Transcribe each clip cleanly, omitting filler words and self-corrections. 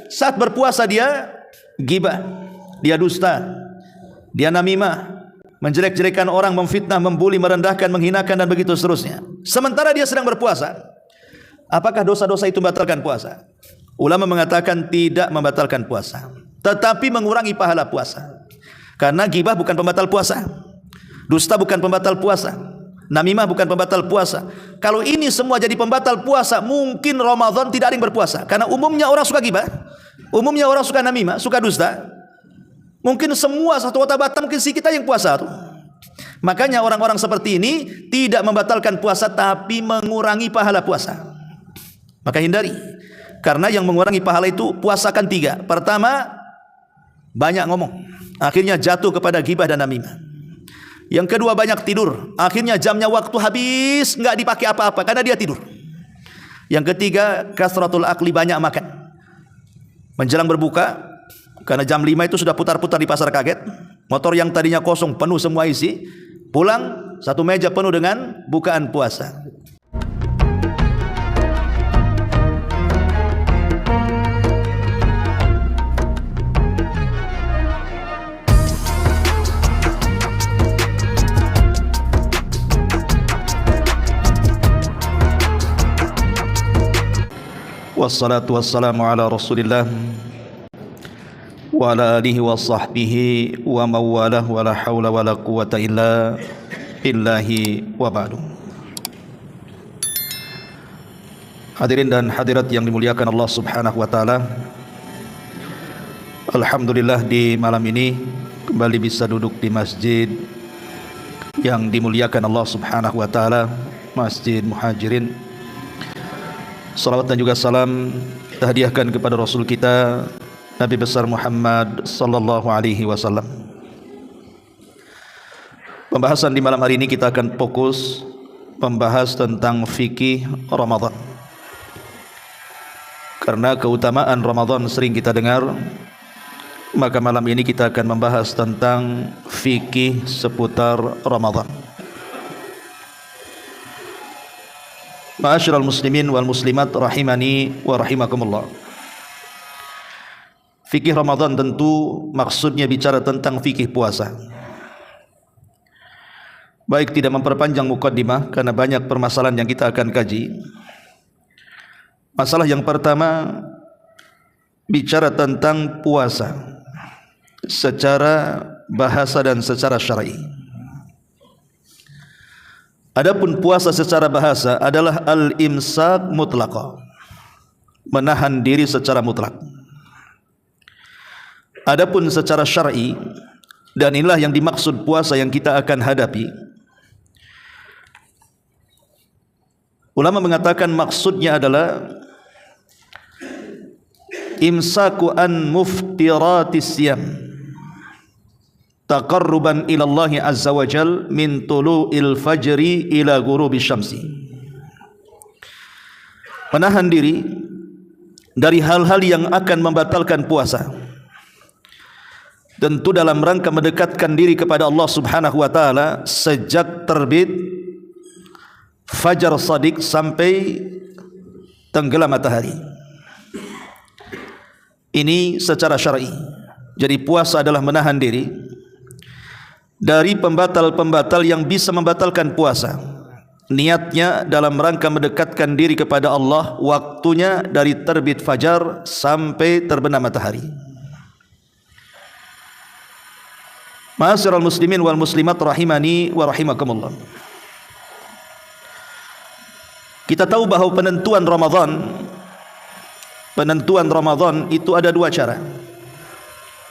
saat berpuasa dia ghibah, dia dusta, dia namimah, menjelek-jelekan orang, memfitnah, membuli, merendahkan, menghinakan dan begitu seterusnya. Sementara dia sedang berpuasa. Apakah dosa-dosa itu membatalkan puasa? Ulama mengatakan tidak membatalkan puasa, tetapi mengurangi pahala puasa. Karena ghibah bukan pembatal puasa, dusta bukan pembatal puasa, namimah bukan pembatal puasa. Kalau ini semua jadi pembatal puasa, mungkin Ramadan tidak ada yang berpuasa. Karena umumnya orang suka ghibah, umumnya orang suka namimah, suka dusta. Mungkin semua satu kota Batam, mungkin si kita yang puasa tuh. Makanya orang-orang seperti ini tidak membatalkan puasa, tapi mengurangi pahala puasa. Maka hindari. Karena yang mengurangi pahala itu puasakan 3. Pertama, banyak ngomong, akhirnya jatuh kepada ghibah dan namimah. Yang kedua, banyak tidur, akhirnya jamnya waktu habis, nggak dipakai apa-apa karena dia tidur. Yang ketiga, kasratul akli, banyak makan. Menjelang berbuka, karena jam 5 itu sudah putar-putar di pasar kaget, motor yang tadinya kosong penuh semua isi, pulang satu meja penuh dengan bukaan puasa. Wassalatu wassalamu ala Rasulillah wa ala alihi wa sahbihi wa mawalah wa la hawla wa la quwata illa billahi wa ba'du. Hadirin dan hadirat yang dimuliakan Allah Subhanahu wa taala. Alhamdulillah di malam ini kembali bisa duduk di masjid yang dimuliakan Allah Subhanahu wa taala, Masjid Muhajirin. Salawat dan juga salam kita hadiahkan kepada Rasul kita Nabi besar Muhammad sallallahu alaihi wasallam. Pembahasan di malam hari ini kita akan fokus membahas tentang fikih Ramadan. Karena keutamaan Ramadan sering kita dengar, maka malam ini kita akan membahas tentang fikih seputar Ramadan. Ma'asyiral muslimin wal muslimat rahimani wa rahimakumullah. Fikih Ramadan tentu maksudnya bicara tentang fikih puasa. Baik, tidak memperpanjang mukaddimah karena banyak permasalahan yang kita akan kaji. Masalah yang pertama bicara tentang puasa secara bahasa dan secara syar'i. Adapun puasa secara bahasa adalah al-imsak mutlaqah, menahan diri secara mutlak. Adapun secara syar'i, dan inilah yang dimaksud puasa yang kita akan hadapi, ulama mengatakan maksudnya adalah imsaku an muftiratis siyam taqarruban ila Allah azza wa jal min tulu'il fajri ila ghurubi syamsi. Menahan diri dari hal-hal yang akan membatalkan puasa, tentu dalam rangka mendekatkan diri kepada Allah Subhanahu wa taala sejak terbit fajar shadiq sampai tenggelam matahari. Ini secara syar'i. Jadi puasa adalah menahan diri dari pembatal-pembatal yang bisa membatalkan puasa. Niatnya dalam rangka mendekatkan diri kepada Allah, waktunya dari terbit fajar sampai terbenam matahari. Ma'asyiral muslimin wal muslimat rahimani wa rahimakumullah. Kita tahu bahwa penentuan Ramadan itu ada 2 cara.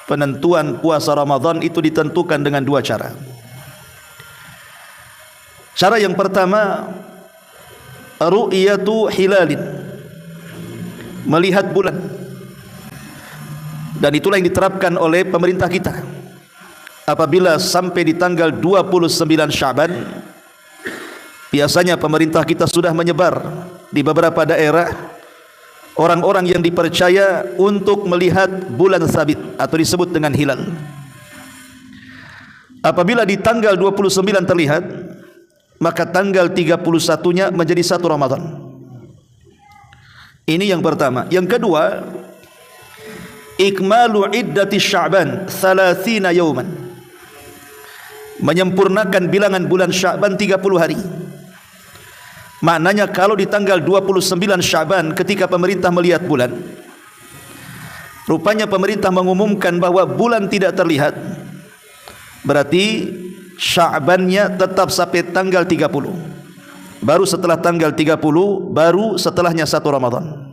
Penentuan puasa Ramadan itu ditentukan dengan 2 cara. Cara yang pertama, ru'yatu hilalin, melihat bulan. Dan itulah yang diterapkan oleh pemerintah kita. Apabila sampai di tanggal 29 Sya'ban, biasanya pemerintah kita sudah menyebar di beberapa daerah orang-orang yang dipercaya untuk melihat bulan sabit atau disebut dengan hilal. Apabila di tanggal 29 terlihat, maka tanggal 31-nya menjadi 1 Ramadan. Ini yang pertama. Yang kedua, ikmalu iddati Sya'ban 30 yawman, menyempurnakan bilangan bulan Sya'ban 30 hari. Maknanya kalau di tanggal 29 Sya'ban ketika pemerintah melihat bulan, rupanya pemerintah mengumumkan bahwa bulan tidak terlihat, berarti Sya'bannya tetap sampai tanggal 30. Baru setelah tanggal 30, baru setelahnya 1 Ramadan.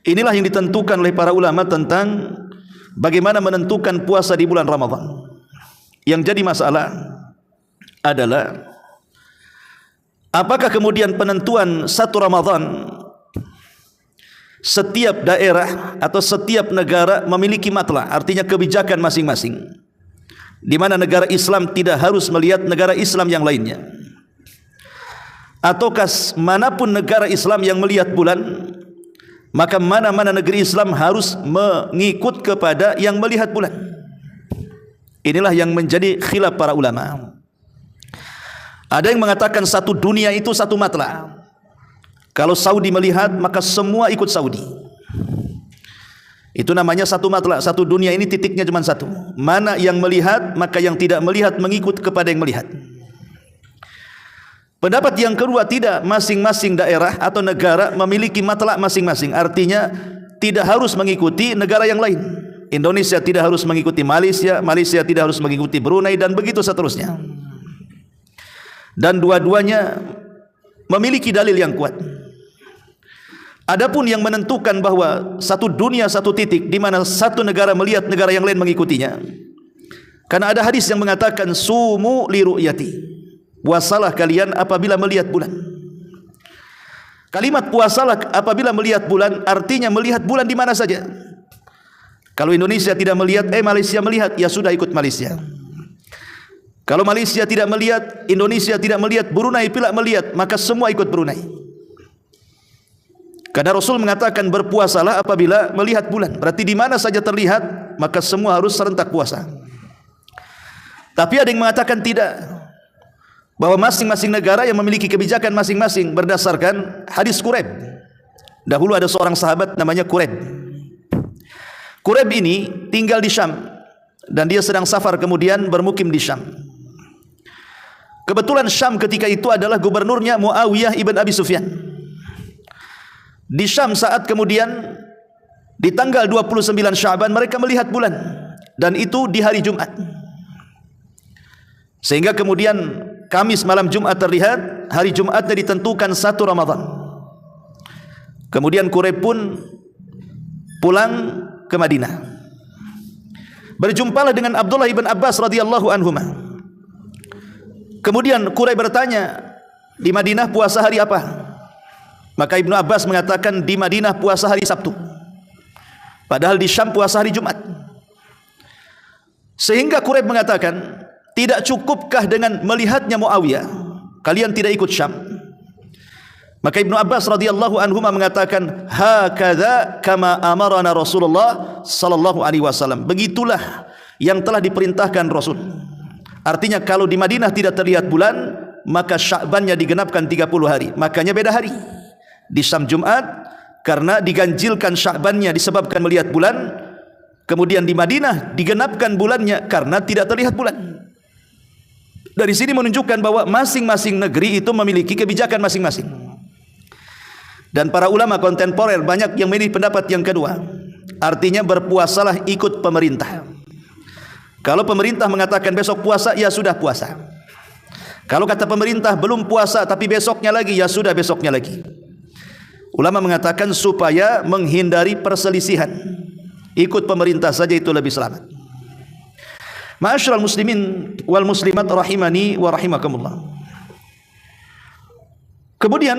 Inilah yang ditentukan oleh para ulama tentang bagaimana menentukan puasa di bulan Ramadan. Yang jadi masalah adalah apakah kemudian penentuan 1 Ramadan setiap daerah atau setiap negara memiliki matla, artinya kebijakan masing-masing, di mana negara Islam tidak harus melihat negara Islam yang lainnya, ataukah manapun negara Islam yang melihat bulan, maka mana-mana negeri Islam harus mengikut kepada yang melihat bulan. Inilah yang menjadi khilaf para ulama. Ada yang mengatakan satu dunia itu satu matla. Kalau Saudi melihat, maka semua ikut Saudi. Itu namanya satu matla. Satu dunia ini titiknya cuma satu. Mana yang melihat, maka yang tidak melihat mengikut kepada yang melihat. Pendapat yang kedua, tidak, masing-masing daerah atau negara memiliki matla masing-masing. Artinya tidak harus mengikuti negara yang lain. Indonesia tidak harus mengikuti Malaysia, Malaysia tidak harus mengikuti Brunei, dan begitu seterusnya. Dan dua-duanya memiliki dalil yang kuat. Adapun yang menentukan bahwa satu dunia satu titik, di mana satu negara melihat negara yang lain mengikutinya, karena ada hadis yang mengatakan sumu li ru'yati, puasalah kalian apabila melihat bulan. Kalimat puasalah apabila melihat bulan artinya melihat bulan di mana saja. Kalau Indonesia tidak melihat, Malaysia melihat, ya sudah ikut Malaysia. Kalau Malaysia tidak melihat, Indonesia tidak melihat, Brunei pula melihat, maka semua ikut Brunei. Karena Rasul mengatakan berpuasalah apabila melihat bulan. Berarti di mana saja terlihat, maka semua harus serentak puasa. Tapi ada yang mengatakan tidak, bahwa masing-masing negara yang memiliki kebijakan masing-masing berdasarkan hadis Quraib. Dahulu ada seorang sahabat namanya Quraib. Quraib ini tinggal di Syam, dan dia sedang safar kemudian bermukim di Syam. Kebetulan Syam ketika itu adalah gubernurnya Muawiyah ibn Abi Sufyan. Di Syam saat kemudian di tanggal 29 Sya'ban mereka melihat bulan, dan itu di hari Jumat. Sehingga kemudian Kamis malam Jumat terlihat, hari Jumatnya ditentukan 1 Ramadan. Kemudian Quraib pun pulang ke Madinah. Berjumpalah dengan Abdullah ibn Abbas radhiyallahu anhuma. Kemudian Quraib bertanya, di Madinah puasa hari apa? Maka Ibnu Abbas mengatakan di Madinah puasa hari Sabtu, padahal di Syam puasa hari Jumat. Sehingga Quraib mengatakan, tidak cukupkah dengan melihatnya Muawiyah kalian tidak ikut Syam? Maka Ibnu Abbas radhiyallahu anhuma mengatakan, hakadza kama amarana Rasulullah sallallahu alaihi wasallam. Begitulah yang telah diperintahkan Rasul. Artinya kalau di Madinah tidak terlihat bulan, maka Sya'bannya digenapkan 30 hari. Makanya beda hari. Di Syam Jumat karena diganjilkan Sya'bannya disebabkan melihat bulan. Kemudian di Madinah digenapkan bulannya karena tidak terlihat bulan. Dari sini menunjukkan bahwa masing-masing negeri itu memiliki kebijakan masing-masing. Dan para ulama kontemporer banyak yang memilih pendapat yang kedua. Artinya berpuasalah ikut pemerintah. Kalau pemerintah mengatakan besok puasa, ya sudah puasa. Kalau kata pemerintah belum puasa tapi besoknya lagi, ya sudah besoknya lagi. Ulama mengatakan supaya menghindari perselisihan, ikut pemerintah saja itu lebih selamat. Ma'asyiral muslimin wal muslimat rahimani wa rahimakumullah. Kemudian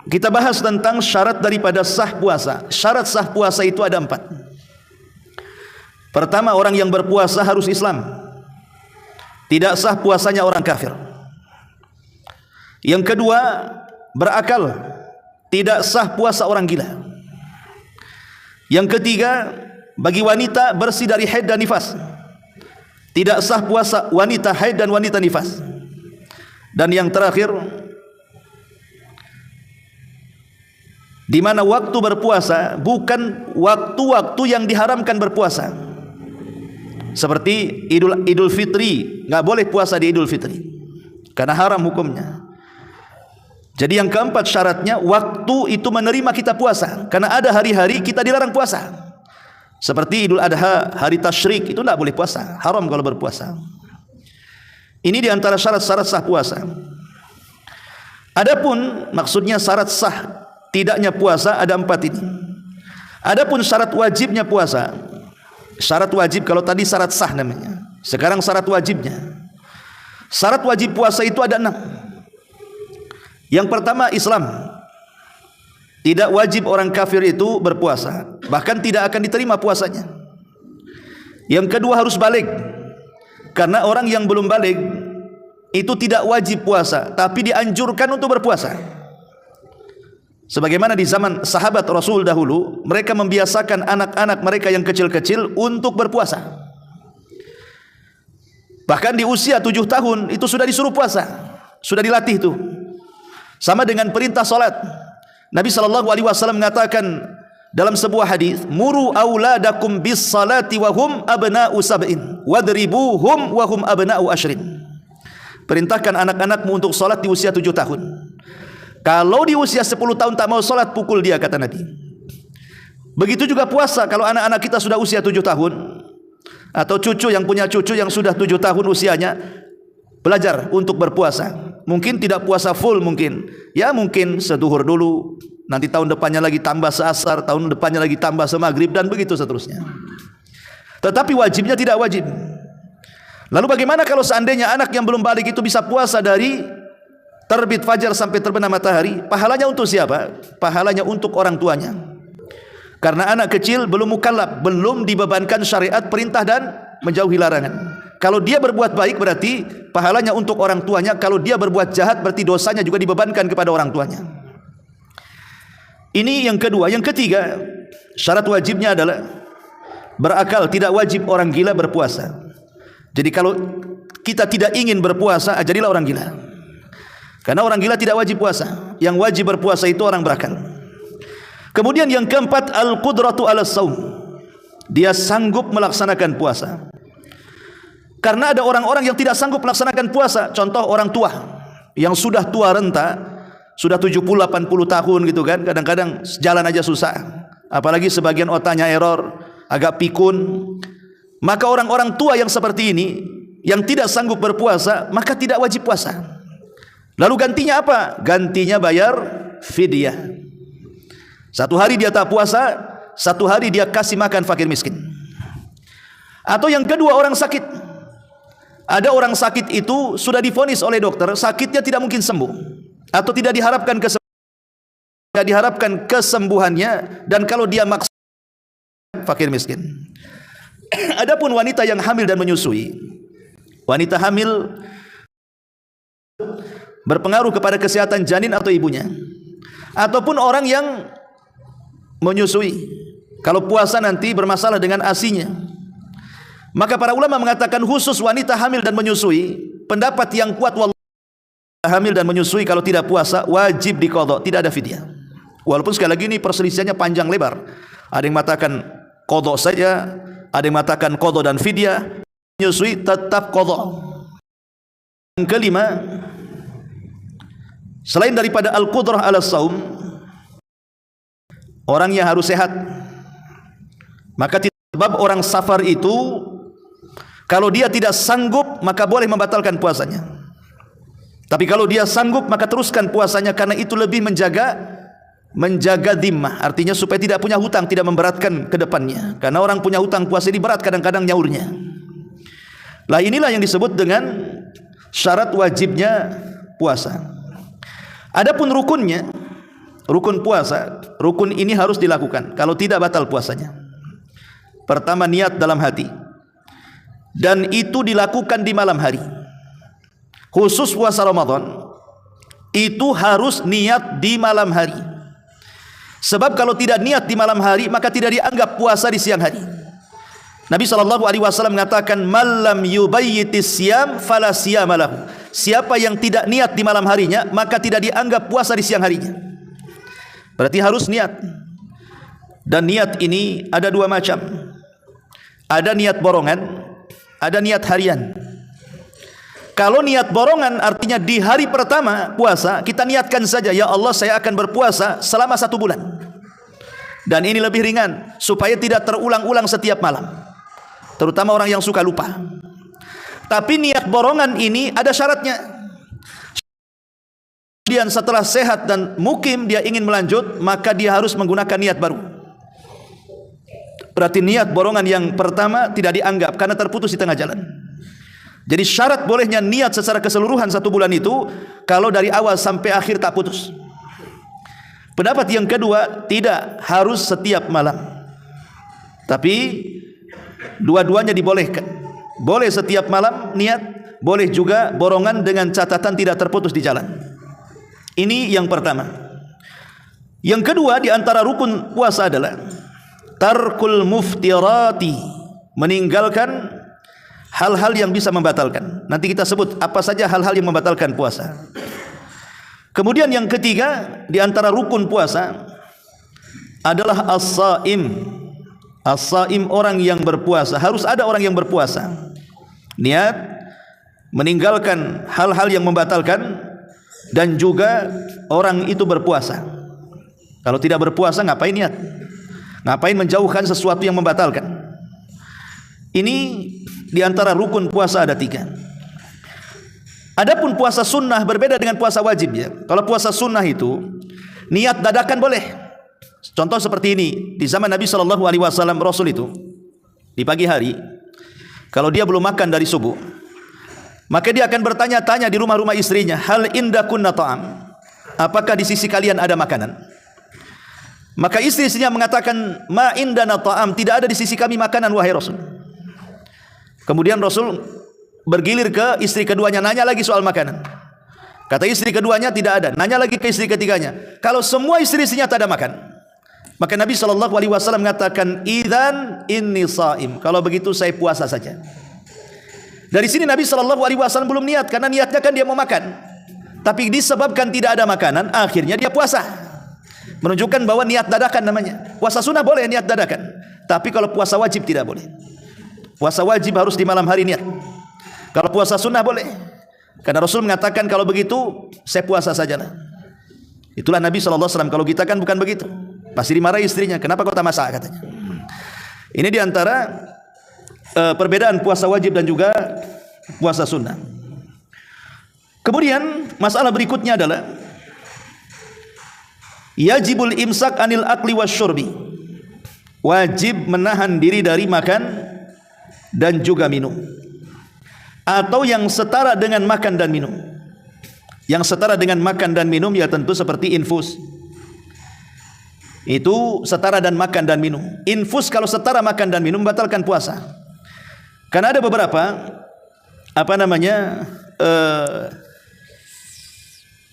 kita bahas tentang syarat daripada sah puasa. Syarat sah puasa itu ada 4. Pertama, orang yang berpuasa harus Islam. Tidak sah puasanya orang kafir. Yang kedua, berakal. Tidak sah puasa orang gila. Yang ketiga, bagi wanita bersih dari haid dan nifas. Tidak sah puasa wanita haid dan wanita nifas. Dan yang terakhir, di mana waktu berpuasa bukan waktu-waktu yang diharamkan berpuasa. Seperti Idul Fitri, nggak boleh puasa di Idul Fitri karena haram hukumnya. Jadi yang keempat syaratnya, waktu itu menerima kita puasa, karena ada hari-hari kita dilarang puasa. Seperti Idul Adha, hari tasyrik, itu tidak boleh puasa, haram kalau berpuasa. Ini diantara syarat-syarat sah puasa. Adapun maksudnya syarat sah tidaknya puasa ada 4 ini. Adapun syarat wajibnya puasa, syarat wajib, kalau tadi syarat sah namanya, sekarang syarat wajibnya. Syarat wajib puasa itu ada 6. Yang pertama, Islam. Tidak wajib orang kafir itu berpuasa, bahkan tidak akan diterima puasanya. Yang kedua, harus balik, karena orang yang belum balik itu tidak wajib puasa, tapi dianjurkan untuk berpuasa. Sebagaimana di zaman sahabat Rasul dahulu, mereka membiasakan anak-anak mereka yang kecil-kecil untuk berpuasa. Bahkan di usia 7 tahun itu sudah disuruh puasa, sudah dilatih itu. Sama dengan perintah salat. Nabi SAW mengatakan dalam sebuah hadis, muru auladakum bis salati wa hum abna'u sab'in wadribuhum wa hum abna'u ashrin. Perintahkan anak-anakmu untuk salat di usia 7 tahun. Kalau di usia 10 tahun tak mau salat, pukul dia, kata Nabi. Begitu juga puasa, kalau anak-anak kita sudah usia 7 tahun atau cucu yang punya cucu yang sudah 7 tahun usianya, belajar untuk berpuasa. Mungkin tidak puasa full, mungkin seduhur dulu, nanti tahun depannya lagi tambah seasar, tahun depannya lagi tambah semaghrib, dan begitu seterusnya. Tetapi wajibnya tidak wajib. Lalu bagaimana kalau seandainya anak yang belum balik itu bisa puasa dari terbit fajar sampai terbenam matahari? Pahalanya untuk siapa? Pahalanya untuk orang tuanya. Karena anak kecil belum mukallaf, belum dibebankan syariat perintah dan menjauhi larangan. Kalau dia berbuat baik berarti pahalanya untuk orang tuanya. Kalau dia berbuat jahat berarti dosanya juga dibebankan kepada orang tuanya. Ini yang kedua. Yang ketiga, syarat wajibnya adalah berakal. Tidak wajib orang gila berpuasa. Jadi kalau kita tidak ingin berpuasa, jadilah orang gila. Karena orang gila tidak wajib puasa. Yang wajib berpuasa itu orang berakal. Kemudian yang keempat, al-qudratu ala saum. Dia sanggup melaksanakan puasa. Karena ada orang-orang yang tidak sanggup melaksanakan puasa. Contoh orang tua yang sudah tua renta, sudah 70-80 tahun gitu kan, kadang-kadang jalan aja susah. Apalagi sebagian otaknya error, agak pikun. Maka orang-orang tua yang seperti ini, yang tidak sanggup berpuasa, maka tidak wajib puasa. Lalu gantinya apa? Gantinya bayar fidyah. 1 hari dia tak puasa, 1 hari dia kasih makan fakir miskin. Atau yang kedua, orang sakit. Ada orang sakit itu sudah divonis oleh dokter, sakitnya tidak mungkin sembuh, atau tidak diharapkan kesembuhannya, dan kalau dia maksa fakir miskin. Adapun wanita yang hamil dan menyusui, wanita hamil berpengaruh kepada kesehatan janin atau ibunya, ataupun orang yang menyusui, kalau puasa nanti bermasalah dengan ASI-nya. Maka para ulama mengatakan khusus wanita hamil dan menyusui, pendapat yang kuat, hamil dan menyusui kalau tidak puasa wajib diqadha, tidak ada fidyah. Walaupun sekali lagi ini perselisihannya panjang lebar. Ada yang mengatakan qadha saja, ada yang mengatakan qadha dan fidyah. Menyusui tetap qadha. Yang kelima, selain daripada al-qudrah ala saum, orang yang harus sehat. Maka sebab orang safar itu, kalau dia tidak sanggup maka boleh membatalkan puasanya. Tapi kalau dia sanggup maka teruskan puasanya, karena itu lebih menjaga dhimmah, artinya supaya tidak punya hutang, tidak memberatkan ke depannya. Karena orang punya hutang puasa ini berat kadang-kadang nyaurnya. Lah inilah yang disebut dengan syarat wajibnya puasa. Adapun rukunnya, rukun puasa, rukun ini harus dilakukan, kalau tidak batal puasanya. Pertama, niat dalam hati. Dan itu dilakukan di malam hari. Khusus puasa Ramadan itu harus niat di malam hari. Sebab kalau tidak niat di malam hari maka tidak dianggap puasa di siang hari. Nabi SAW mengatakan, "Malam yubayyitis siyam fala siyama lahu." Siapa yang tidak niat di malam harinya maka tidak dianggap puasa di siang harinya. Berarti harus niat. Dan niat ini ada dua macam. Ada niat borongan, ada niat harian. Kalau niat borongan artinya di hari pertama puasa kita niatkan saja, ya Allah saya akan berpuasa selama 1 bulan. Dan ini lebih ringan supaya tidak terulang-ulang setiap malam, terutama orang yang suka lupa. Tapi niat borongan ini ada syaratnya. Kemudian setelah sehat dan mukim dia ingin melanjut, maka dia harus menggunakan niat baru. Berarti niat borongan yang pertama tidak dianggap karena terputus di tengah jalan. Jadi syarat bolehnya niat secara keseluruhan 1 bulan itu kalau dari awal sampai akhir tak putus. Pendapat yang kedua, tidak harus setiap malam, tapi dua-duanya dibolehkan. Boleh setiap malam niat, boleh juga borongan dengan catatan tidak terputus di jalan. Ini yang pertama. Yang kedua di antara rukun puasa adalah tarkul muftirati, meninggalkan hal-hal yang bisa membatalkan. Nanti kita sebut apa saja hal-hal yang membatalkan puasa. Kemudian yang ketiga di antara rukun puasa adalah as-saim. As-saim orang yang berpuasa. Harus ada orang yang berpuasa. Niat meninggalkan hal-hal yang membatalkan dan juga orang itu berpuasa. Kalau tidak berpuasa ngapain niat? Ngapain menjauhkan sesuatu yang membatalkan? Ini di antara rukun puasa ada 3. Adapun puasa sunnah berbeda dengan puasa wajib ya. Kalau puasa sunnah itu niat dadakan boleh. Contoh seperti ini di zaman Nabi SAW, Rasul itu di pagi hari kalau dia belum makan dari subuh, maka dia akan bertanya-tanya di rumah-rumah istrinya, hal indakunna ta'am, apakah di sisi kalian ada makanan? Maka istri-istrinya mengatakan, ma indana ta'am, tidak ada di sisi kami makanan wahai Rasul. Kemudian Rasul bergilir ke istri keduanya, nanya lagi soal makanan. Kata istri keduanya tidak ada, nanya lagi ke istri ketiganya. Kalau semua istri-istrinya tak ada makan, maka Nabi SAW mengatakan, idzan inni shaim, kalau begitu saya puasa saja. Dari sini Nabi SAW belum niat, karena niatnya kan dia mau makan. Tapi disebabkan tidak ada makanan, akhirnya dia puasa. Menunjukkan bahwa niat dadakan namanya. Puasa sunnah boleh niat dadakan, tapi kalau puasa wajib tidak boleh. Puasa wajib harus di malam hari niat. Kalau puasa sunnah boleh, karena Rasul mengatakan kalau begitu saya puasa sajalah. Itulah Nabi SAW. Kalau kita kan bukan begitu, pasti dimarahi istrinya, kenapa kau tak masak katanya. Ini diantara perbedaan puasa wajib dan juga puasa sunnah. Kemudian masalah berikutnya adalah yajibul imsak anil akli wasyurbi, wajib menahan diri dari makan dan juga minum, atau yang setara dengan makan dan minum. Yang setara dengan makan dan minum ya tentu seperti infus, itu setara dan makan dan minum. Infus kalau setara makan dan minum batalkan puasa. Karena ada beberapa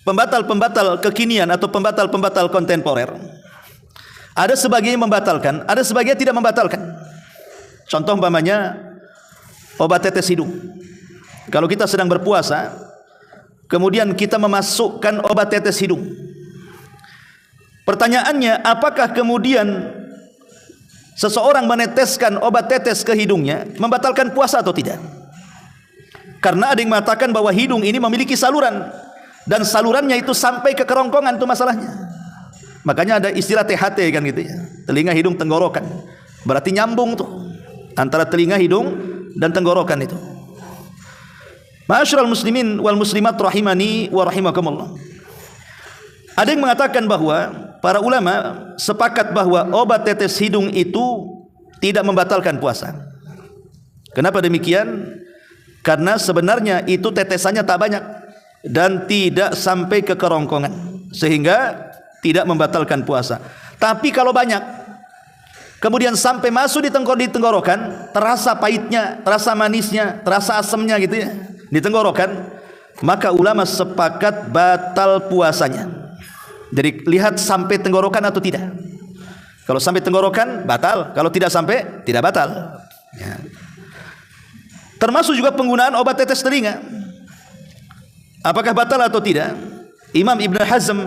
pembatal-pembatal kekinian atau pembatal-pembatal kontemporer. Ada sebagian membatalkan, ada sebagian tidak membatalkan. Contoh umpamanya obat tetes hidung. Kalau kita sedang berpuasa, kemudian kita memasukkan obat tetes hidung, pertanyaannya, apakah kemudian seseorang meneteskan obat tetes ke hidungnya membatalkan puasa atau tidak? Karena ada yang mengatakan bahwa hidung ini memiliki saluran, dan salurannya itu sampai ke kerongkongan, itu masalahnya. Makanya ada istilah THT kan gitu ya, telinga hidung tenggorokan. Berarti nyambung tuh antara telinga hidung dan tenggorokan itu. Ma'asyiral muslimin wal muslimat rahimani wa rahimakumullah. Ada yang mengatakan bahwa para ulama sepakat bahwa obat tetes hidung itu tidak membatalkan puasa. Kenapa demikian? Karena sebenarnya itu tetesannya tak banyak dan tidak sampai ke kerongkongan, sehingga tidak membatalkan puasa. Tapi kalau banyak, kemudian sampai masuk di tenggorokan, terasa pahitnya, terasa manisnya, terasa asamnya gitu ya di tenggorokan, maka ulama sepakat batal puasanya. Jadi lihat sampai tenggorokan atau tidak. Kalau sampai tenggorokan batal, kalau tidak sampai tidak batal ya. Termasuk juga penggunaan obat tetes telinga, apakah batal atau tidak? Imam Ibn Hazm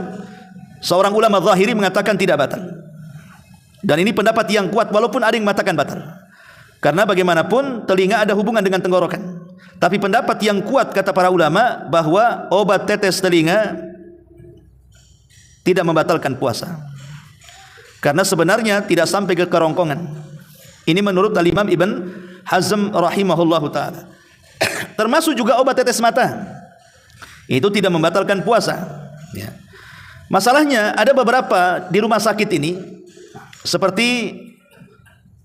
Seorang ulama zahiri mengatakan tidak batal. Dan ini pendapat yang kuat walaupun ada yang mengatakan batal. Karena bagaimanapun telinga ada hubungan dengan tenggorokan. Tapi pendapat yang kuat kata para ulama bahwa obat tetes telinga tidak membatalkan puasa. Karena sebenarnya tidak sampai ke kerongkongan. Ini menurut Al-Imam Ibn Hazm rahimahullahu ta'ala. Termasuk juga obat tetes mata. Itu tidak membatalkan puasa. Ya. Masalahnya ada beberapa di rumah sakit ini seperti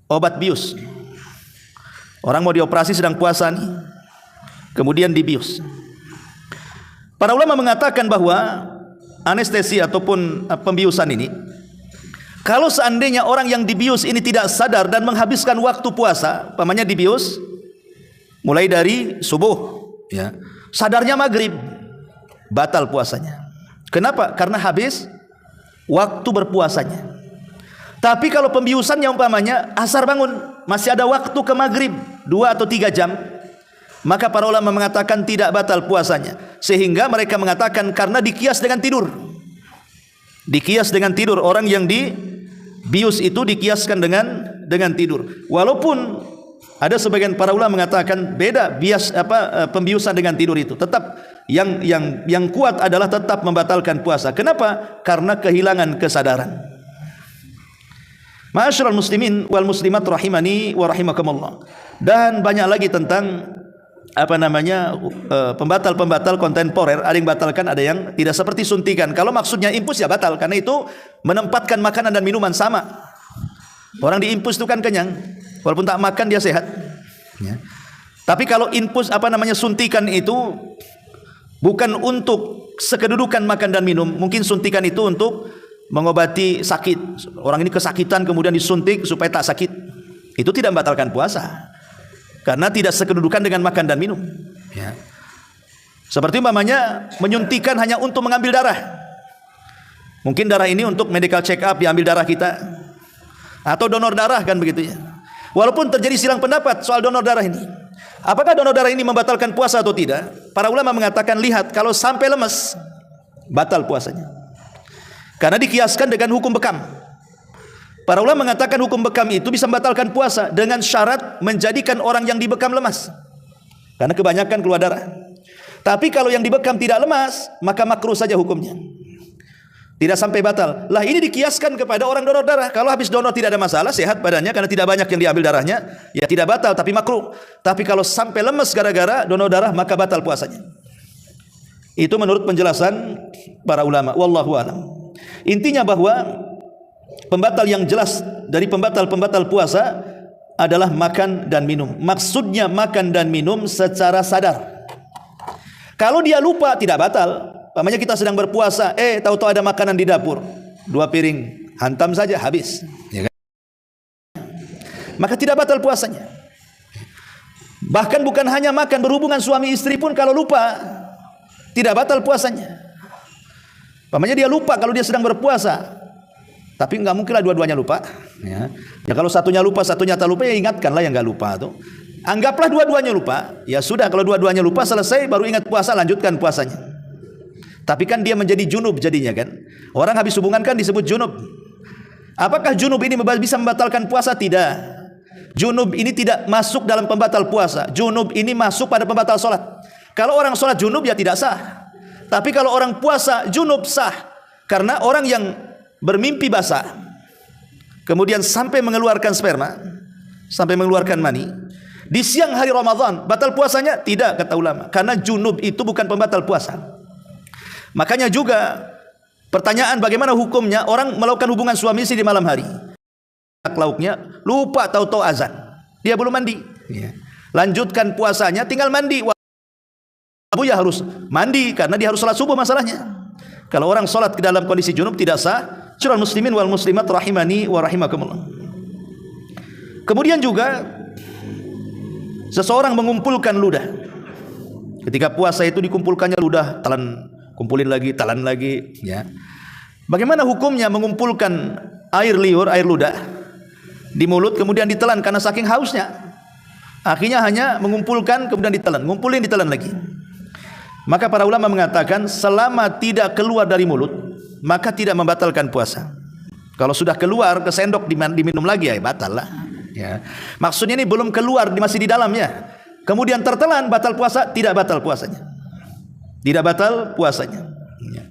obat bius. Orang mau dioperasi sedang puasa nih, kemudian dibius. Para ulama mengatakan bahwa anestesi ataupun pembiusan ini, kalau seandainya orang yang dibius ini tidak sadar dan menghabiskan waktu puasa, pamannya dibius mulai dari subuh, ya, sadarnya maghrib, batal puasanya. Kenapa? Karena habis waktu berpuasanya. Tapi kalau pembiusannya umpamanya asar bangun, masih ada waktu ke maghrib 2 atau 3 jam, maka para ulama mengatakan tidak batal puasanya. Sehingga mereka mengatakan karena dikias dengan tidur. Dikias dengan tidur, orang yang dibius itu dikiaskan dengan tidur. Walaupun ada sebagian para ulama mengatakan beda pembiusan dengan tidur itu. Tetap yang kuat adalah tetap membatalkan puasa. Kenapa? Karena kehilangan kesadaran. Ma'asyiral muslimin wal muslimat rahimani wa rahimakumullah. Dan banyak lagi tentang pembatal-pembatal kontemporer. Ada yang batalkan, ada yang tidak, seperti suntikan. Kalau maksudnya infus ya batal, karena itu menempatkan makanan dan minuman sama. Orang diinfus itu kan kenyang, walaupun tak makan dia sehat. Ya. Tapi kalau infus suntikan itu bukan untuk sekedudukan makan dan minum. Mungkin suntikan itu untuk mengobati sakit. Orang ini kesakitan kemudian disuntik supaya tak sakit. Itu tidak membatalkan puasa. Karena tidak sekedudukan dengan makan dan minum. Ya. Seperti umpamanya menyuntikan hanya untuk mengambil darah. Mungkin darah ini untuk medical check up, diambil darah kita. Atau donor darah kan begitu ya. Walaupun terjadi silang pendapat soal donor darah ini. Apakah donor darah ini membatalkan puasa atau tidak? Para ulama mengatakan lihat, kalau sampai lemas batal puasanya. Karena dikiaskan dengan hukum bekam. Para ulama mengatakan hukum bekam itu bisa membatalkan puasa dengan syarat menjadikan orang yang dibekam lemas. Karena kebanyakan keluar darah. Tapi kalau yang dibekam tidak lemas, maka makruh saja hukumnya. Tidak sampai batal. Lah ini dikiaskan kepada orang donor darah. Kalau habis donor tidak ada masalah, sehat badannya karena tidak banyak yang diambil darahnya, ya tidak batal tapi makruh. Tapi kalau sampai lemes gara-gara donor darah, maka batal puasanya. Itu menurut penjelasan para ulama. Wallahu a'lam. Intinya bahwa pembatal yang jelas dari pembatal-pembatal puasa adalah makan dan minum. Maksudnya makan dan minum secara sadar. Kalau dia lupa tidak batal. Pamannya kita sedang berpuasa, tahu-tahu ada makanan di dapur, 2 piring, hantam saja habis, ya kan? Maka tidak batal puasanya. Bahkan bukan hanya makan, berhubungan suami istri pun kalau lupa tidak batal puasanya. Pamannya dia lupa kalau dia sedang berpuasa, tapi nggak mungkinlah dua-duanya lupa. Ya kalau satunya lupa, satunya tak lupa, ya ingatkanlah yang nggak lupa tuh. Anggaplah dua-duanya lupa, ya sudah, kalau dua-duanya lupa selesai, baru ingat puasa, lanjutkan puasanya. Tapi kan dia menjadi junub jadinya kan. Orang habis hubungan kan disebut junub. Apakah junub ini bisa membatalkan puasa? Tidak. Junub ini tidak masuk dalam pembatal puasa. Junub ini masuk pada pembatal sholat. Kalau orang sholat junub ya tidak sah. Tapi kalau orang puasa junub sah. Karena orang yang bermimpi basah, kemudian sampai mengeluarkan sperma, sampai mengeluarkan mani, di siang hari Ramadan, batal puasanya? Tidak, kata ulama. Karena junub itu bukan pembatal puasa. Makanya juga pertanyaan bagaimana hukumnya orang melakukan hubungan suami istri di malam hari. Lauknya lupa tahu-tahu azan. Dia belum mandi. Ya. Lanjutkan puasanya, tinggal mandi. Abu ya harus mandi karena dia harus salat subuh masalahnya. Kalau orang salat ke dalam kondisi junub tidak sah. Surah muslimin wal muslimat rahimani wa rahimakumullah. Kemudian juga seseorang mengumpulkan ludah. Ketika puasa itu dikumpulkannya ludah, kumpulin lagi, talan lagi, ya. Bagaimana hukumnya mengumpulkan air liur, air ludah di mulut kemudian ditelan karena saking hausnya? Akhirnya hanya mengumpulkan kemudian ditelan, ngumpulin ditelan lagi. Maka para ulama mengatakan selama tidak keluar dari mulut, maka tidak membatalkan puasa. Kalau sudah keluar ke sendok diminum lagi ya batal lah. Ya. Maksudnya ini belum keluar, masih di dalamnya. Kemudian tertelan, batal puasa? Tidak batal puasanya. Tidak batal puasanya. Ya.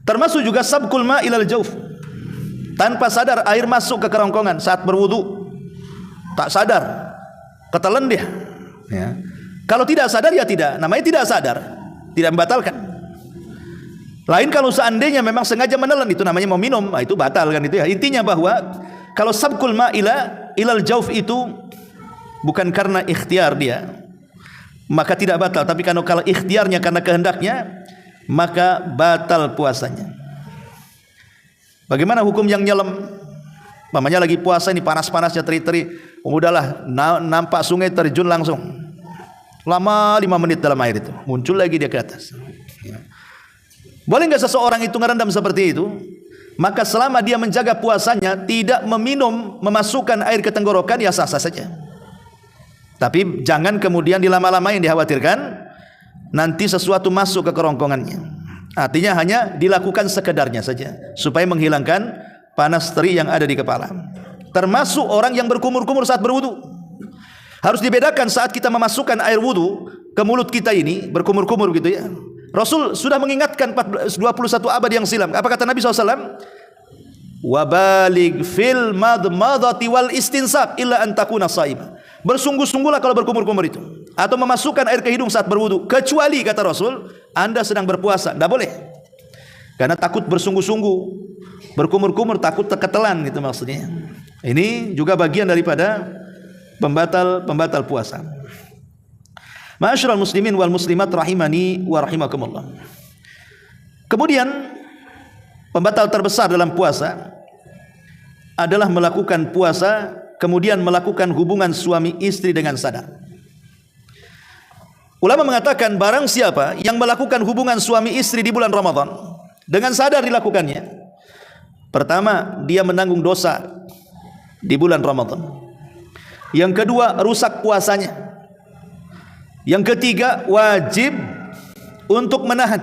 Termasuk juga sabqul ma ilal jauf. Tanpa sadar air masuk ke kerongkongan saat berwudu. Tak sadar, ketelan dia. Ya. Kalau tidak sadar ya tidak, namanya tidak sadar, tidak membatalkan. Lain kalau seandainya memang sengaja menelan, itu namanya mau minum, itu batal kan itu ya. Intinya bahwa kalau sabqul ma ilal jauf itu bukan karena ikhtiar dia, maka tidak batal. Tapi kalau ikhtiarnya karena kehendaknya, maka batal puasanya. Bagaimana hukum yang nyelam? Mamanya lagi puasa ini panas-panasnya teri-teri, udahlah nampak sungai terjun langsung. Lama 5 menit dalam air itu, muncul lagi dia ke atas. Ya. Boleh nggak seseorang itu ngerendam seperti itu? Maka selama dia menjaga puasanya, tidak meminum, memasukkan air ke tenggorokan, ya sah-sah saja. Tapi jangan kemudian dilama-lamain, dikhawatirkan nanti sesuatu masuk ke kerongkongannya. Artinya hanya dilakukan sekedarnya saja, supaya menghilangkan panas teri yang ada di kepala. Termasuk orang yang berkumur-kumur saat berwudu. Harus dibedakan saat kita memasukkan air wudu ke mulut kita ini, berkumur-kumur gitu ya. Rasul sudah mengingatkan 21 abad yang silam. Apa kata Nabi SAW? Wabalig fil madmadati wal istinsab illa an takuna shaima. Bersungguh-sungguhlah kalau berkumur-kumur itu, atau memasukkan air ke hidung saat berwudu, kecuali kata Rasul, Anda sedang berpuasa. Tidak boleh. Karena takut bersungguh-sungguh, berkumur-kumur takut ketelan, itu maksudnya. Ini juga bagian daripada pembatal puasa. Ma'asyiral muslimin wal muslimat rahimani wa rahimakumullah. Kemudian pembatal terbesar dalam puasa adalah melakukan puasa kemudian melakukan hubungan suami istri dengan sadar. Ulama mengatakan barang siapa yang melakukan hubungan suami istri di bulan Ramadan dengan sadar dilakukannya, pertama dia menanggung dosa di bulan Ramadan. Yang kedua, rusak puasanya. Yang ketiga, wajib untuk menahan.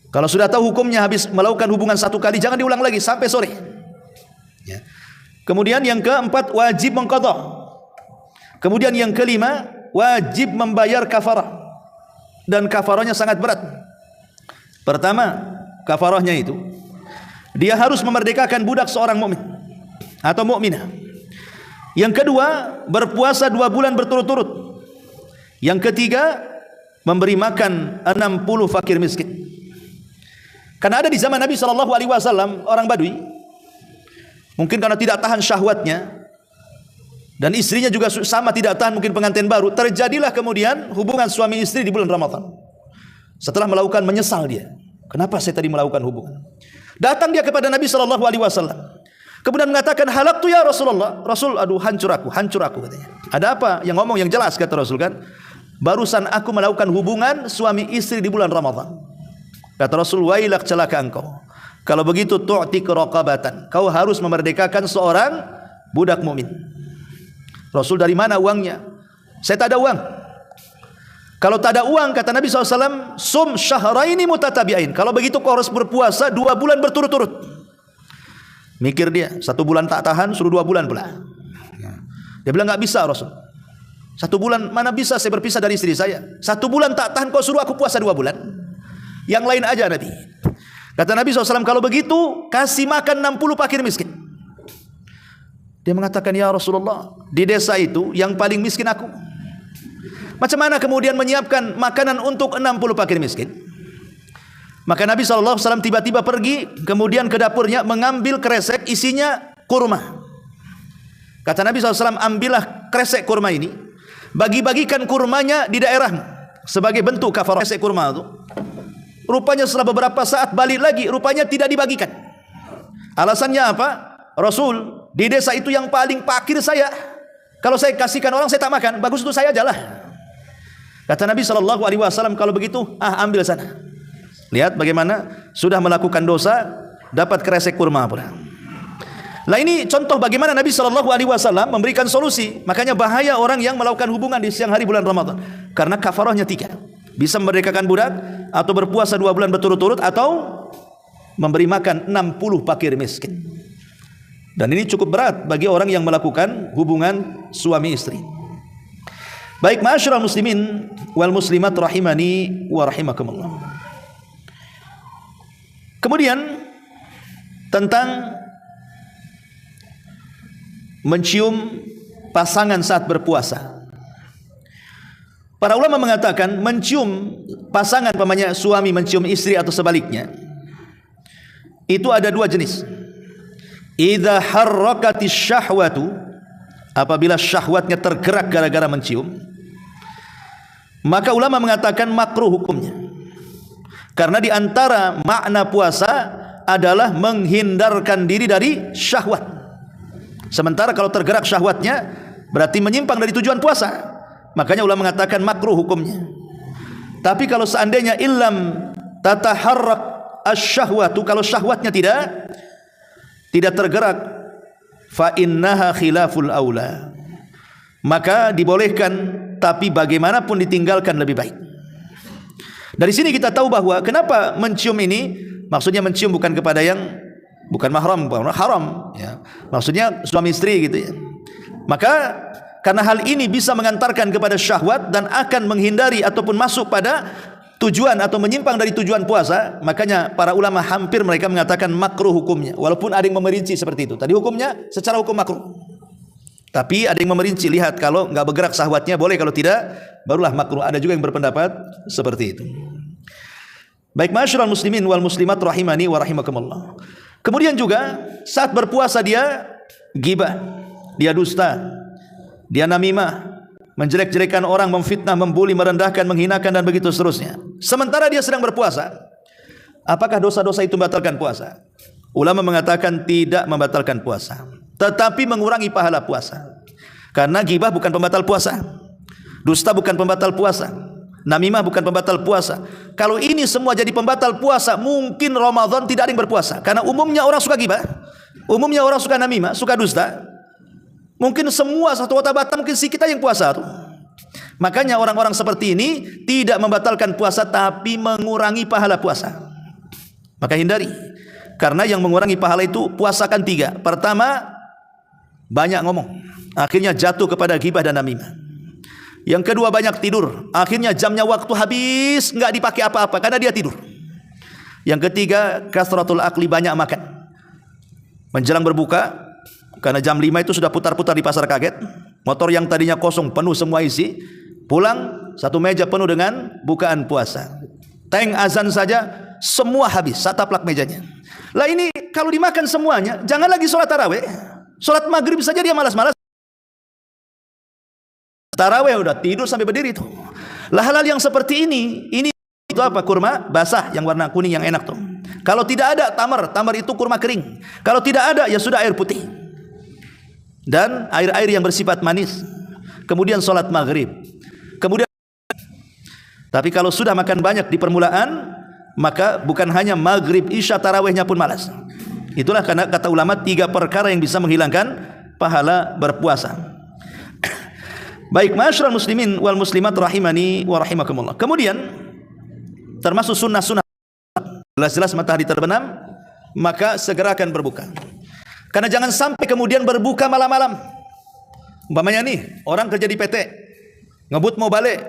Kalau sudah tahu hukumnya, habis melakukan hubungan 1 kali, jangan diulang lagi sampai sore. Ya. Kemudian yang keempat, wajib mengqadha. Kemudian yang kelima, wajib membayar kafarah. Dan kafarahnya sangat berat. Pertama, kafarahnya itu, dia harus memerdekakan budak seorang mukmin atau mukminah. Yang kedua, berpuasa 2 bulan berturut-turut. Yang ketiga, memberi makan 60 fakir miskin. Karena ada di zaman Nabi SAW orang Badui, mungkin karena tidak tahan syahwatnya, dan istrinya juga sama tidak tahan, mungkin pengantin baru, terjadilah kemudian hubungan suami istri di bulan Ramadan. Setelah melakukan, menyesal dia, kenapa saya tadi melakukan hubungan. Datang dia kepada Nabi SAW, kemudian mengatakan, halaktu ya Rasulullah. Rasul, aduh hancur aku katanya. Ada apa? Yang ngomong yang jelas kata Rasul kan, barusan aku melakukan hubungan suami istri di bulan Ramadan. Kata Rasul, wailak, celaka engkau. Kalau begitu tu'tik raqabatan, kau harus memerdekakan seorang budak mukmin. Rasul, dari mana uangnya? Saya tak ada uang. Kalau tak ada uang, kata Nabi SAW, sum syahraini mutatabi'ain. Kalau begitu kau harus berpuasa 2 bulan berturut-turut. Mikir dia, 1 bulan tak tahan, suruh 2 bulan pula. Dia bilang, enggak bisa Rasul. 1 bulan mana bisa saya berpisah dari istri saya. 1 bulan tak tahan, kau suruh aku puasa 2 bulan. Yang lain aja Nabi. Kata Nabi SAW, kalau begitu kasih makan 60 fakir miskin. Dia mengatakan, ya Rasulullah, di desa itu yang paling miskin aku. Macam mana kemudian menyiapkan makanan untuk 60 fakir miskin? Maka Nabi SAW tiba-tiba pergi, kemudian ke dapurnya mengambil kresek isinya kurma. Kata Nabi SAW, ambillah kresek kurma ini, bagi-bagikan kurmanya di daerahmu sebagai bentuk kafarah. Kresek kurma itu rupanya setelah beberapa saat balik lagi, rupanya tidak dibagikan. Alasannya apa? Rasul, di desa itu yang paling fakir saya. Kalau saya kasihkan orang saya tak makan, bagus untuk saya aja lah. Kata Nabi SAW, kalau begitu, ambil sana. Lihat bagaimana sudah melakukan dosa, dapat kresek kurma pula. Lah ini contoh bagaimana Nabi SAW memberikan solusi. Makanya bahaya orang yang melakukan hubungan di siang hari bulan Ramadan, karena kafarahnya 3. Bisa memerdekakan budak, atau berpuasa 2 bulan berturut-turut, atau memberi makan 60 fakir miskin. Dan ini cukup berat bagi orang yang melakukan hubungan suami istri. Baik, ma'asyiral muslimin wal muslimat rahimani wa rahimakumullah. Kemudian tentang mencium pasangan saat berpuasa. Para ulama mengatakan mencium pasangan, pamannya suami mencium istri atau sebaliknya, itu ada dua jenis. Idza harrakatis syahwatu, apabila syahwatnya tergerak gara-gara mencium, maka ulama mengatakan makruh hukumnya. Karena di antara makna puasa adalah menghindarkan diri dari syahwat. Sementara kalau tergerak syahwatnya berarti menyimpang dari tujuan puasa. Makanya ulama mengatakan makruh hukumnya. Tapi kalau seandainya illam tataharrak asyahwatu, kalau syahwatnya tidak tergerak, fa innaha khilaful aula, maka dibolehkan, tapi bagaimanapun ditinggalkan lebih baik. Dari sini kita tahu bahwa kenapa mencium ini, maksudnya mencium bukan kepada yang bukan mahram, haram ya. Maksudnya suami istri gitu ya. Maka karena hal ini bisa mengantarkan kepada syahwat dan akan menghindari ataupun masuk pada tujuan atau menyimpang dari tujuan puasa, makanya para ulama hampir mereka mengatakan makruh hukumnya. Walaupun ada yang memerinci seperti itu. Tadi hukumnya secara hukum makruh. Tapi ada yang memerinci, lihat kalau enggak bergerak syahwatnya boleh, kalau tidak barulah makruh. Ada juga yang berpendapat seperti itu. Baik, ma'asyiral muslimin wal muslimat rahimani wa rahimakumullah. Kemudian juga saat berpuasa dia ghibah, dia dusta, dia namimah, menjelek-jelekan orang, memfitnah, membuli, merendahkan, menghinakan dan begitu seterusnya. Sementara dia sedang berpuasa. Apakah dosa-dosa itu membatalkan puasa? Ulama mengatakan tidak membatalkan puasa, tetapi mengurangi pahala puasa. Karena ghibah bukan pembatal puasa, dusta bukan pembatal puasa, namimah bukan pembatal puasa. Kalau ini semua jadi pembatal puasa, mungkin Ramadan tidak ada yang berpuasa. Karena umumnya orang suka ghibah, umumnya orang suka namimah, suka dusta. Mungkin semua satu kota Batam, mungkin si kita yang puasa tuh. Makanya orang-orang seperti ini tidak membatalkan puasa, tapi mengurangi pahala puasa. Maka hindari. Karena yang mengurangi pahala itu puasakan tiga. Pertama, banyak ngomong, akhirnya jatuh kepada ghibah dan namimah. Yang kedua, banyak tidur, akhirnya jamnya waktu habis, nggak dipakai apa-apa karena dia tidur. Yang ketiga, kasratul akli, banyak makan. Menjelang berbuka, karena jam 5 itu sudah putar-putar di pasar kaget, motor yang tadinya kosong penuh semua isi, pulang satu meja penuh dengan bukaan puasa. Tank azan saja semua habis, sataplak mejanya. Lah ini kalau dimakan semuanya, jangan lagi sholat tarawih. Sholat maghrib saja dia malas-malas. Tarawih udah tidur sampai berdiri itu. Lah hal-hal yang seperti ini itu apa? Kurma basah yang warna kuning yang enak tuh. Kalau tidak ada tamar itu kurma kering. Kalau tidak ada ya sudah air putih. Dan air-air yang bersifat manis. Kemudian sholat maghrib. Kemudian, tapi kalau sudah makan banyak di permulaan, maka bukan hanya maghrib, isya, tarawihnya pun malas. Itulah karena kata ulama 3 perkara yang bisa menghilangkan pahala berpuasa. Baik, ma'asyiral muslimin wal muslimat rahimani wa rahimakumullah. Kemudian termasuk sunnah-sunnah, jelas-jelas matahari terbenam, maka segera akan berbuka. Karena jangan sampai kemudian berbuka malam-malam. Umpamanya nih, orang kerja di PT, ngebut mau balik,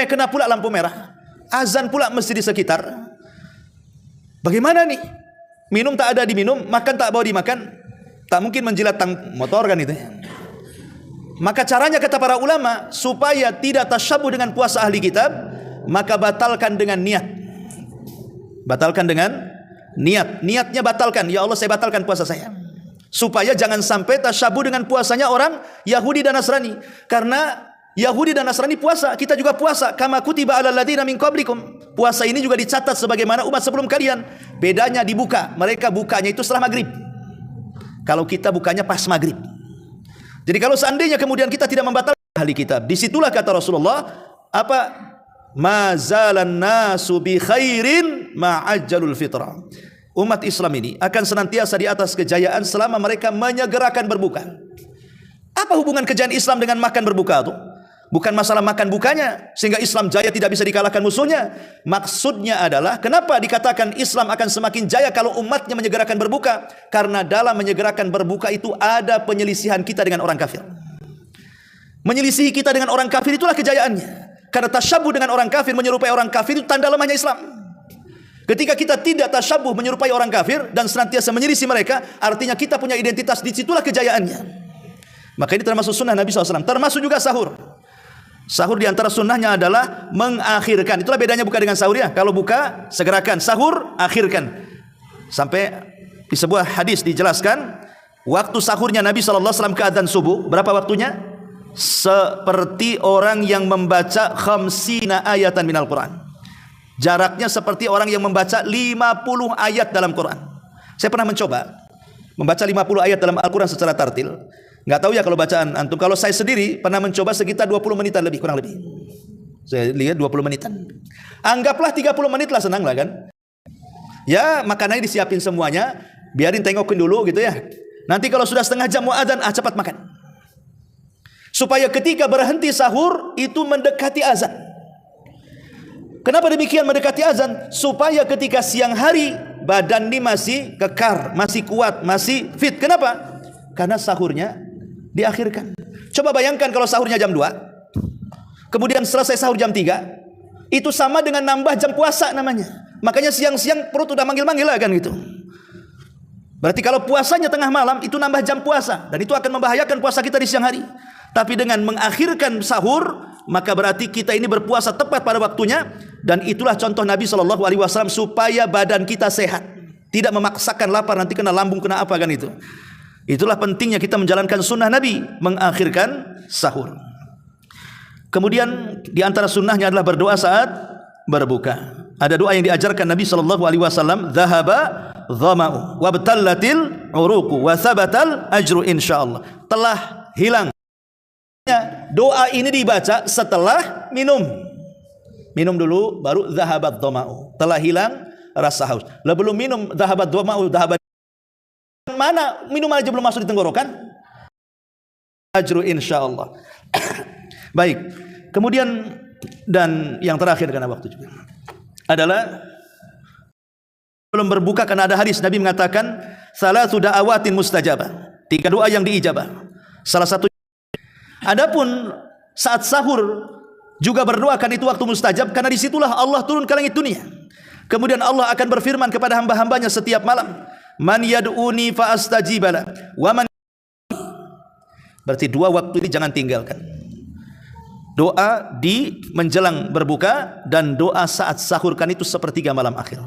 kena pula lampu merah, azan pula mesti di sekitar. Bagaimana nih? Minum tak ada diminum, makan tak bawa dimakan, tak mungkin menjilat tang motor kan itu. Maka caranya kata para ulama, supaya tidak tasyabuh dengan puasa ahli kitab, maka batalkan dengan niat. Batalkan dengan niat. Niatnya batalkan, ya Allah saya batalkan puasa saya. Supaya jangan sampai tasyabuh dengan puasanya orang Yahudi dan Nasrani. Karena Yahudi dan Nasrani puasa, kita juga puasa. Kama kutiba alal ladzina min qablikum. Puasa ini juga dicatat sebagaimana umat sebelum kalian. Bedanya dibuka, mereka bukanya itu setelah maghrib. Kalau kita bukanya pas maghrib. Jadi kalau seandainya kemudian kita tidak membatalkan ahli kitab, disitulah kata Rasulullah, apa? Mazalan nasu bi khairin ma'ajjalul fitrah. Umat Islam ini akan senantiasa di atas kejayaan selama mereka menyegerakan berbuka. Apa hubungan kejayaan Islam dengan makan berbuka itu? Bukan masalah makan bukanya sehingga Islam jaya tidak bisa dikalahkan musuhnya. Maksudnya adalah kenapa dikatakan Islam akan semakin jaya kalau umatnya menyegerakan berbuka? Karena dalam menyegerakan berbuka itu ada penyelisihan kita dengan orang kafir. Menyelisihi kita dengan orang kafir itulah kejayaannya. Karena tasyabuh dengan orang kafir, menyerupai orang kafir itu tanda lemahnya Islam. Ketika kita tidak tasyabuh menyerupai orang kafir dan senantiasa menyelisih mereka, artinya kita punya identitas, disitulah kejayaannya. Maka ini termasuk sunnah Nabi SAW. Termasuk juga sahur. Sahur diantara sunnahnya adalah mengakhirkan. Itulah bedanya buka dengan sahur ya. Kalau buka segerakan, sahur akhirkan. Sampai di sebuah hadis dijelaskan waktu sahurnya Nabi SAW ke adzan subuh. Berapa waktunya? Seperti orang yang membaca khamsina ayatan minal Quran. Jaraknya seperti orang yang membaca 50 ayat dalam Quran. Saya pernah mencoba membaca 50 ayat dalam Al-Quran secara tartil. Nggak tahu ya kalau bacaan antum. Kalau saya sendiri pernah mencoba sekitar 20 menitan lebih, kurang lebih. Saya lihat 20 menitan. Anggaplah 30 menit lah, senang lah kan. Ya makanannya disiapin semuanya, biarin tengokin dulu gitu ya. Nanti kalau sudah setengah jam mau adzan, cepat makan. Supaya ketika berhenti sahur itu mendekati azan. Kenapa demikian mendekati azan? Supaya ketika siang hari badan ini masih kekar, masih kuat, masih fit. Kenapa? Karena sahurnya diakhirkan. Coba bayangkan kalau sahurnya jam 2, kemudian selesai sahur jam 3, itu sama dengan nambah jam puasa namanya. Makanya siang-siang perut udah manggil-manggil lah kan gitu. Berarti kalau puasanya tengah malam itu nambah jam puasa, dan itu akan membahayakan puasa kita di siang hari. Tapi dengan mengakhirkan sahur, maka berarti kita ini berpuasa tepat pada waktunya. Dan itulah contoh Nabi SAW supaya badan kita sehat, tidak memaksakan lapar nanti kena lambung, kena apa kan itu. Itulah pentingnya kita menjalankan sunnah Nabi, mengakhirkan sahur. Kemudian di antara sunnahnya adalah berdoa saat berbuka. Ada doa yang diajarkan Nabi SAW, "Dhahaba dhama'u wabtallatil uruqu wa thabatal ajru insyaallah." Telah hilang. Doa ini dibaca setelah minum. Minum dulu baru dhahabat dhama'u. Telah hilang rasa haus. Lah belum minum dhahabat dhama'u, dhahabat mana minum aja belum masuk di tenggorokan, ajru insyaallah. Baik. Kemudian dan yang terakhir karena waktu juga adalah belum berbuka karena ada hadis Nabi mengatakan salatu da'awatin mustajabah. 3 doa yang diijabah. Salah satu. Adapun saat sahur juga berdoakan itu waktu mustajab karena disitulah Allah turun ke langit dunia. Kemudian Allah akan berfirman kepada hamba-hambanya setiap malam, "Man yad'uni fa astajibala wa man." Berarti 2 waktu ini jangan tinggalkan. Doa di menjelang berbuka dan doa saat sahur kan itu sepertiga malam akhir.